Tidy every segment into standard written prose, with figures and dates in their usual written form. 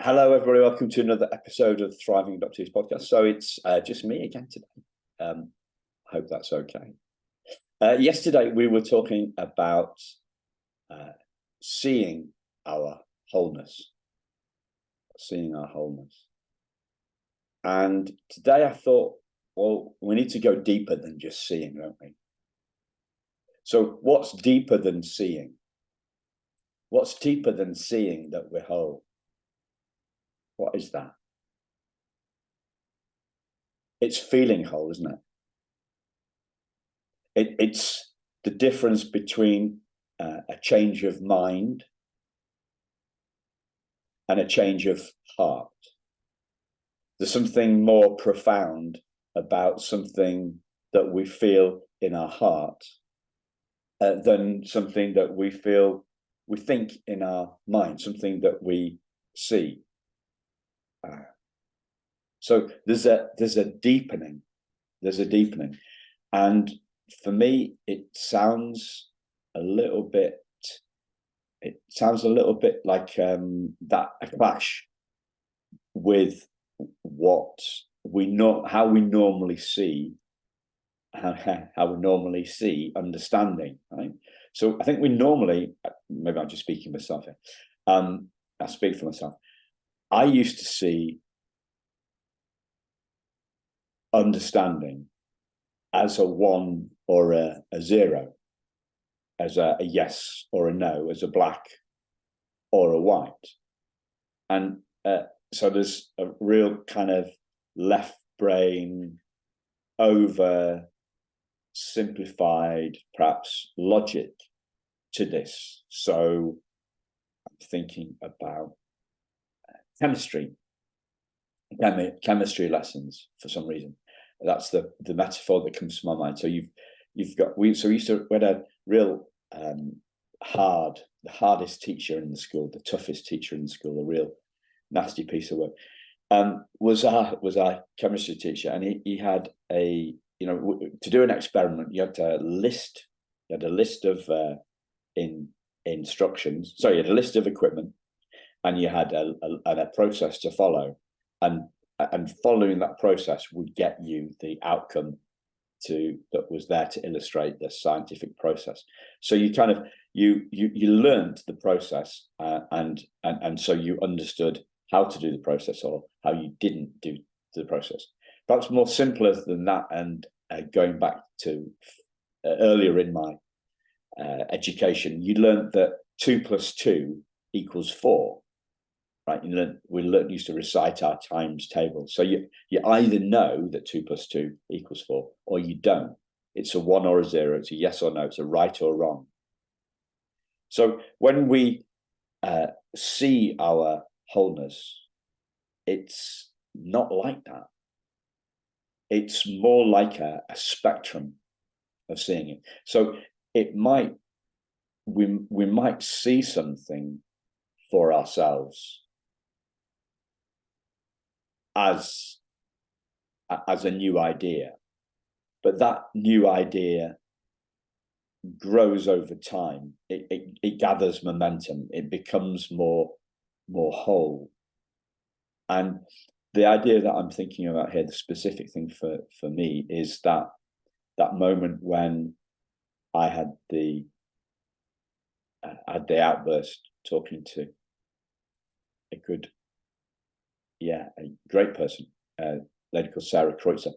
Hello, everybody. Welcome to another episode of Thriving Doctors podcast. So it's just me again today. I hope that's okay. Yesterday, we were talking about seeing our wholeness, And today I thought, well, we need to go deeper than just seeing, don't we? So what's deeper than seeing? What's deeper than seeing that we're whole? What is that? It's feeling whole, isn't it? It's the difference between a change of mind and a change of heart. There's something more profound about something that we feel in our heart than something that we think in our mind, something that we see. So there's a deepening. And for me, it sounds a little bit like that a clash with what how we normally see understanding, right? So I think we normally, maybe I'm just speaking for myself here. I speak for myself. I used to see understanding as a 1 or a 0, as a yes or a no, as a black or a white. And so there's a real kind of left brain, over simplified, perhaps, logic to this. So I'm thinking about chemistry lessons for some reason. That's the metaphor that comes to my mind. So we had a real the hardest teacher in the school, the toughest teacher in the school, a real nasty piece of work, was our chemistry teacher. And he had to do an experiment, you had a list of instructions. So you had a list of equipment, and you had a process to follow, and following that process would get you the outcome that was there to illustrate the scientific process. So you kind of you learned the process, and so you understood how to do the process, or how you didn't do the process. Perhaps more simpler than that, and going back to earlier in my education, you learned that 2 + 2 = 4. Right? We used to recite our times table. So you either know that 2 + 2 = 4, or you don't. It's a 1 or a 0. It's a yes or no. It's a right or wrong. So when we see our wholeness, it's not like that. It's more like a spectrum of seeing it. So we might see something for ourselves as a new idea, but that new idea grows over time. It gathers momentum. It becomes more whole. And the idea that I'm thinking about here, the specific thing for me, is that moment when I had the outburst talking to a great person, a lady called Sarah Kreutzer.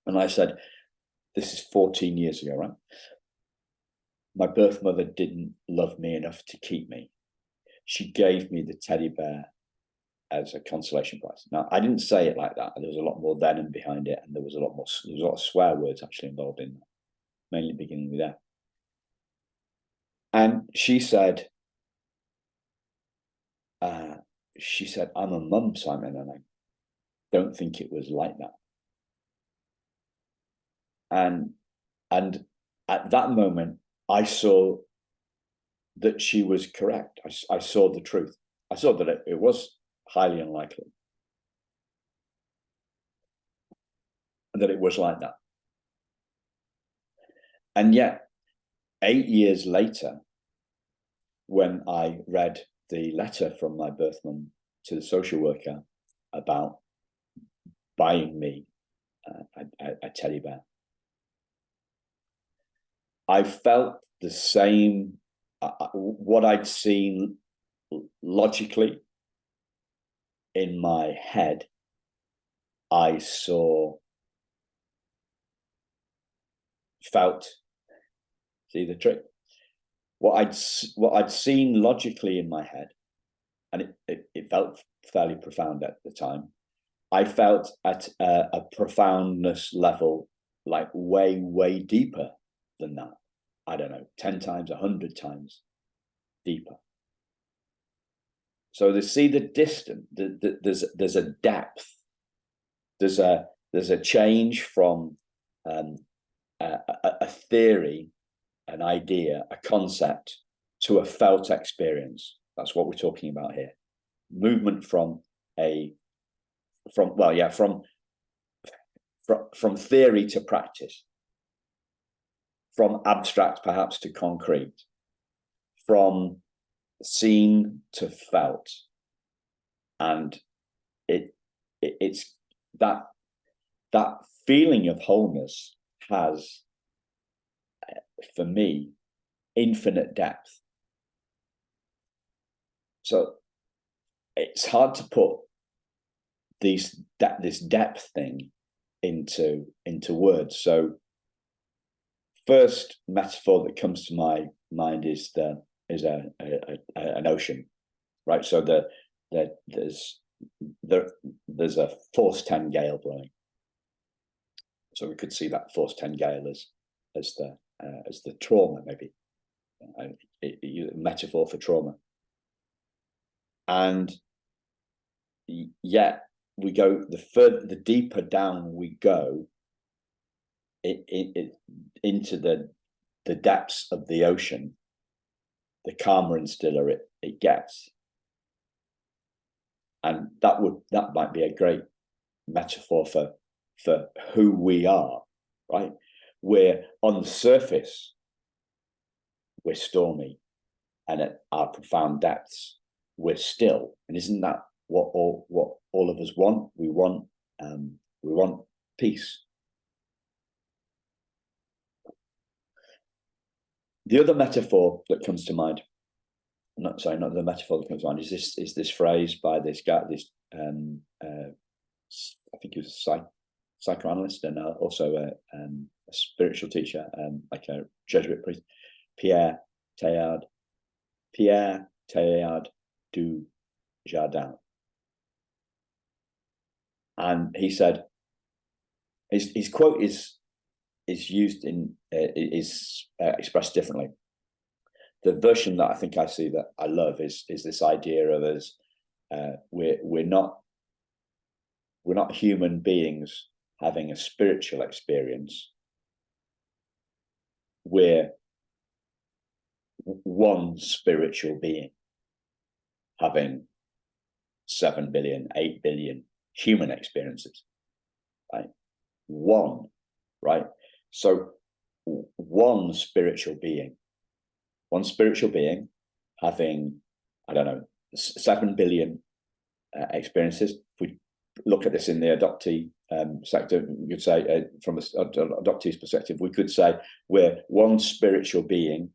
And I said, this is 14 years ago, right? My birth mother didn't love me enough to keep me. She gave me the teddy bear as a consolation prize. Now, I didn't say it like that. There was a lot more then and behind it, and there was a lot of swear words actually involved in that, mainly beginning with that. And she said, I'm a mum, Simon, and I don't think it was like that. And at that moment, I saw that she was correct. I saw the truth. I saw that it was highly unlikely, and that it was like that. And yet, 8 years later, when I read the letter from my birth mum to the social worker about buying me a teddy bear. I felt the same, what I'd seen logically in my head, I felt, see the trick? What I'd seen logically in my head, and it felt fairly profound at the time, I felt at a profoundness level, like way deeper than that. I don't know, 10 times, 100 times deeper. So to see the distance, there's a depth, there's a change from a theory, an idea, a concept, to a felt experience. That's what we're talking about here. Movement from theory to practice, from abstract perhaps to concrete, from seen to felt. And it's that feeling of wholeness has, for me, infinite depth. So it's hard to put this depth thing into words. So first metaphor that comes to my mind is an ocean, right? So there's a force 10 gale blowing. So we could see that force 10 gale as the trauma, maybe a metaphor for trauma. And yet we go, the deeper down we go into the depths of the ocean, the calmer and stiller it gets. And that might be a great metaphor for who we are, right? We're on the surface, we're stormy, and at our profound depths, we're still. And isn't that what all of us want? We want peace. The other metaphor that comes to mind, not the metaphor that comes to mind, is this phrase by this guy, I think he was a psychoanalyst and also a spiritual teacher, like a Jesuit priest, Pierre Teilhard du Jardin. And he said, his quote is used is expressed differently. The version that I think I see that I love is this idea of us, we're not human beings having a spiritual experience. We're one spiritual being having 7 billion, 8 billion human experiences, right? One, right? So one spiritual being having, I don't know, 7 billion experiences. If we look at this in the adoptee sector, we could say, from an adoptee's perspective, we could say we're one spiritual being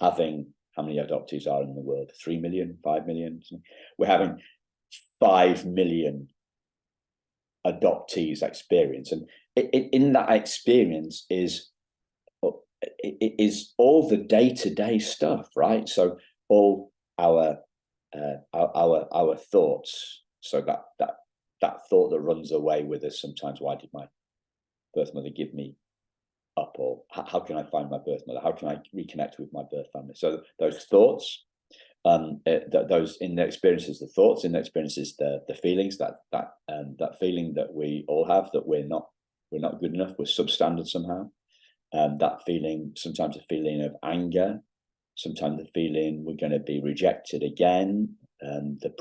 having, how many adoptees are in the world? 3 million, 5 million? We're having 5 million adoptees experience. And in that experience is all the day-to-day stuff, right? So all our thoughts, so that thought that runs away with us sometimes. Why did my birth mother give me up? Or how can I find my birth mother? How can I reconnect with my birth family? So those thoughts, those in their experiences, the thoughts, in their experiences, the feelings, that feeling that we all have, that we're not good enough, we're substandard somehow. That feeling, sometimes a feeling of anger, sometimes the feeling we're going to be rejected again, the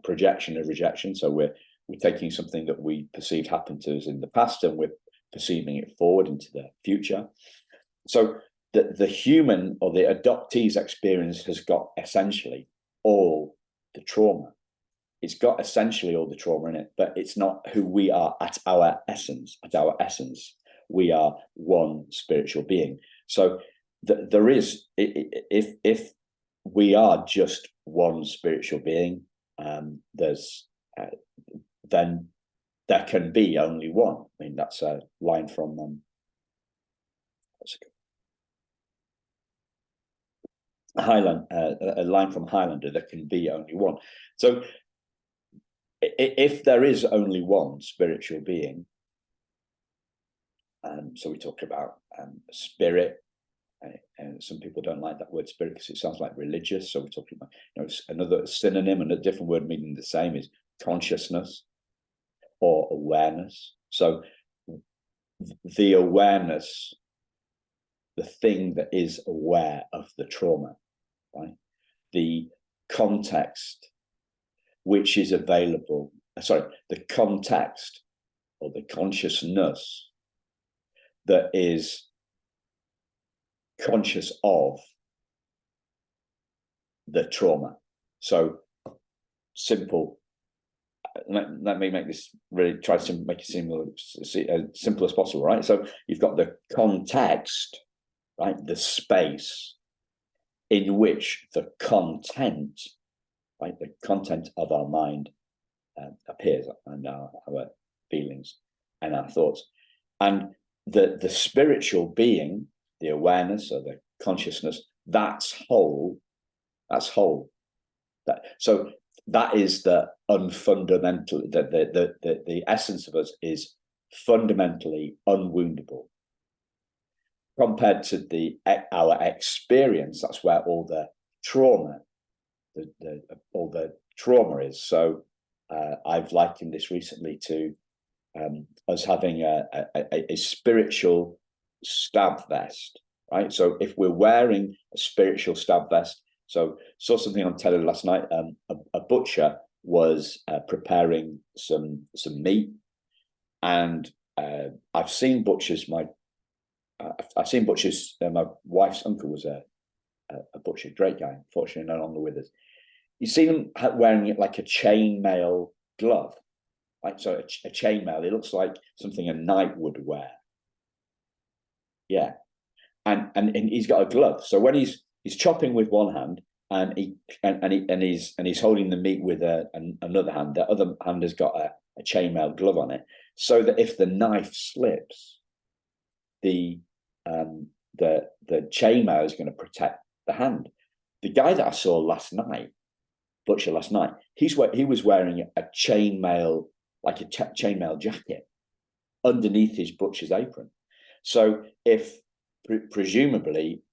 projection of rejection. So we're taking something that we perceived happened to us in the past, and we're perceiving it forward into the future. So the human or the adoptee's experience has got essentially all the trauma. it's got essentially all the trauma in it, but it's not who we are at our essence. At our essence, we are one spiritual being. So there is, if we are just one spiritual being, there's then there can be only one. I mean, that's a line from a line from Highlander. There can be only one. So if there is only one spiritual being, so we talk about spirit, and some people don't like that word spirit because it sounds like religious. So we're talking about, another synonym and a different word meaning the same is consciousness or awareness. So the awareness, the thing that is aware of the trauma, right? The context which is available, the context or the consciousness that is conscious of the trauma. So simple. Let me make this really, try to make it seem as simple as possible, right? So you've got the context, right? The space in which the content, right? The content of our mind appears, and our feelings and our thoughts. And the spiritual being, the awareness or the consciousness, that's whole. So that is the unfundamental, the essence of us is fundamentally unwoundable. Compared to our experience, that's where all the trauma, all the trauma is. So I've likened this recently to us having a spiritual stab vest, right? So if we're wearing a spiritual stab vest, so saw something on telly last night. A butcher was preparing some meat, and I've seen butchers. I've seen butchers. My wife's uncle was a butcher, great guy. Unfortunately, no longer with us. You see them wearing it like a chainmail glove, right? So a chainmail. It looks like something a knight would wear. Yeah, and he's got a glove. So when he's chopping with one hand, and he's holding the meat with another hand. The other hand has got a chainmail glove on it, so that if the knife slips, the chainmail is going to protect the hand. The guy that I saw last night, butcher last night, he was wearing a chainmail, like a chainmail jacket underneath his butcher's apron. So if presumably,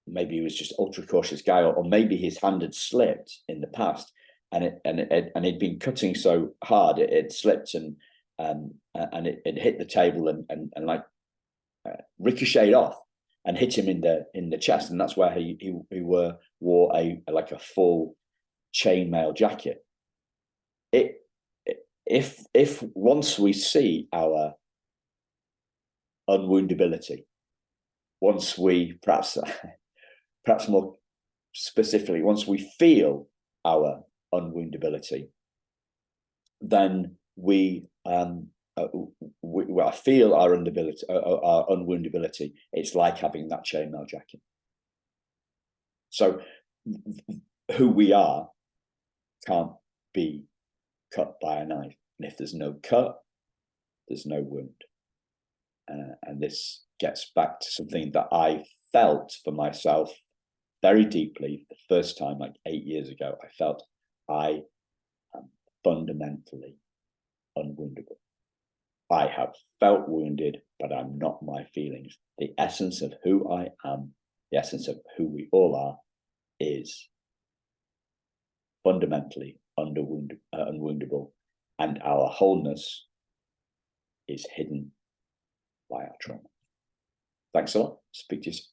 maybe he was just ultra cautious guy, or maybe his hand had slipped in the past, and he'd been cutting so hard it slipped and it hit the table and like ricocheted off and hit him in the chest, and that's where he wore a full chainmail jacket. If once we see our unwoundability, once we perhaps more specifically, once we feel our unwoundability, then we feel our unwoundability. It's like having that chainmail jacket. So who we are can't be cut by a knife, and if there's no cut, there's no wound. And this gets back to something that I felt for myself very deeply the first time, like 8 years ago. I felt I am fundamentally unwoundable. I have felt wounded, but I'm not my feelings. The essence of who I am, the essence of who we all are, is fundamentally unwoundable, and our wholeness is hidden by our trauma. Thanks a lot. Speak to you soon.